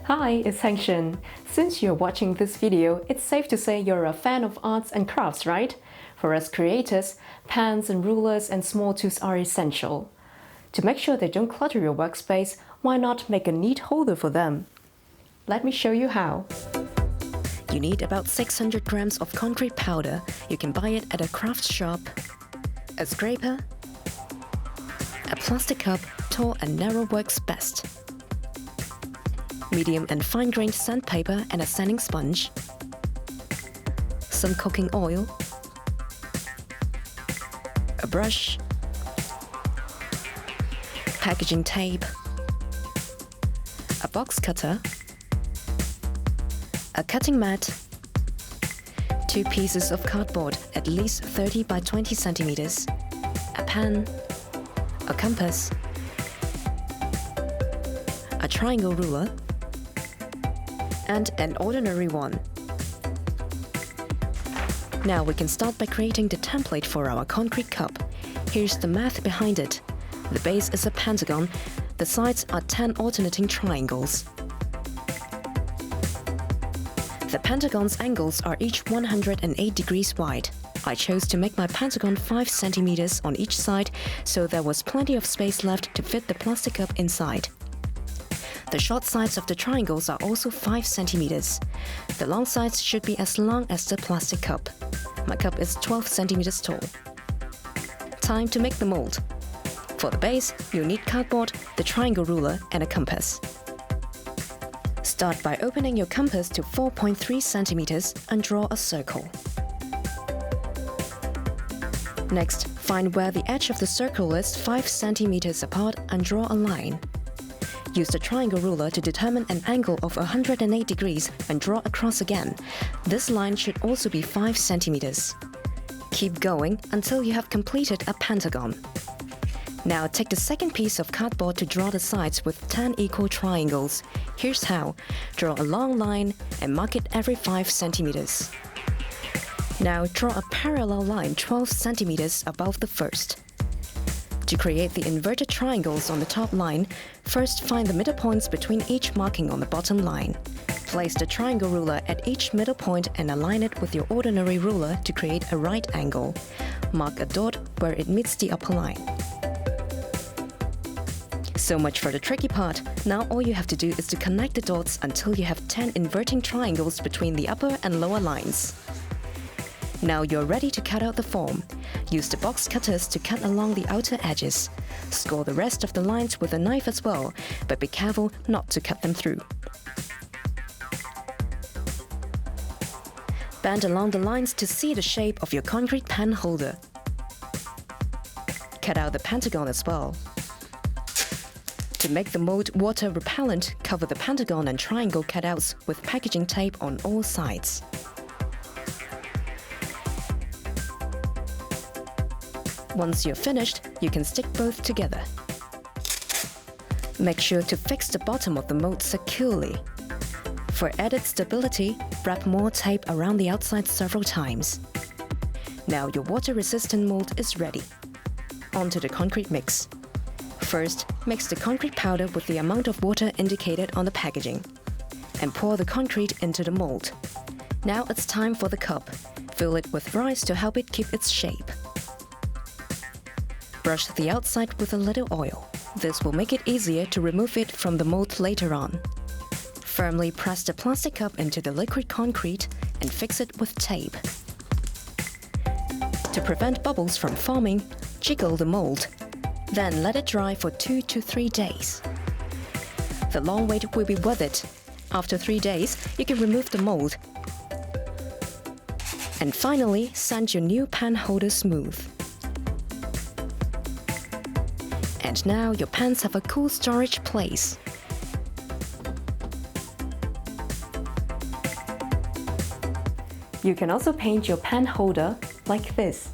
Hi, it's Hengxin. Since you're watching this video, it's safe to say you're a fan of arts and crafts, right? For us creators, pens and rulers and small tools are essential. To make sure they don't clutter your workspace, why not make a neat holder for them? Let me show you how. You need about 600 grams of concrete powder. You can buy it at a craft shop. A scraper. A plastic cup, tall and narrow works best. Medium and fine-grained sandpaper and a sanding sponge. Some cooking oil. A brush. Packaging tape. A box cutter. A cutting mat. 2 pieces of cardboard at least 30 by 20 centimeters. A pen. A compass. A triangle ruler. And an ordinary one. Now we can start by creating the template for our concrete cup. Here's the math behind it. The base is a pentagon. The sides are 10 alternating triangles. The pentagon's angles are each 108 degrees wide. I chose to make my pentagon 5 centimeters on each side, so there was plenty of space left to fit the plastic cup inside. The short sides of the triangles are also 5 centimeters. The long sides should be as long as the plastic cup. My cup is 12 centimeters tall. Time to make the mold. For the base, you'll need cardboard, the triangle ruler, and a compass. Start by opening your compass to 4.3 centimeters and draw a circle. Next, find where the edge of the circle is 5 centimeters apart and draw a line. Use the triangle ruler to determine an angle of 108 degrees and draw across again. This line should also be 5 centimeters. Keep going until you have completed a pentagon. Now take the second piece of cardboard to draw the sides with 10 equal triangles. Here's how. Draw a long line and mark it every 5 centimeters. Now draw a parallel line 12 centimeters above the first. To create the inverted triangles on the top line, first find the middle points between each marking on the bottom line. Place the triangle ruler at each middle point and align it with your ordinary ruler to create a right angle. Mark a dot where it meets the upper line. So much for the tricky part. Now all you have to do is to connect the dots until you have 10 inverting triangles between the upper and lower lines. Now you're ready to cut out the form. Use the box cutters to cut along the outer edges. Score the rest of the lines with a knife as well, but be careful not to cut them through. Bend along the lines to see the shape of your concrete pen holder. Cut out the pentagon as well. To make the mold water repellent, cover the pentagon and triangle cutouts with packaging tape on all sides. Once you're finished, you can stick both together. Make sure to fix the bottom of the mold securely. For added stability, wrap more tape around the outside several times. Now your water-resistant mold is ready. Onto the concrete mix. First, mix the concrete powder with the amount of water indicated on the packaging, and pour the concrete into the mold. Now it's time for the cup. Fill it with rice to help it keep its shape. Brush the outside with a little oil. This will make it easier to remove it from the mold later on. Firmly press the plastic cup into the liquid concrete and fix it with tape. To prevent bubbles from forming, jiggle the mold. Then let it dry for 2 to 3 days. The long wait will be worth it. After 3 days, you can remove the mold. And finally, sand your new pen holder smooth. And now your pens have a cool storage place. You can also paint your pen holder like this.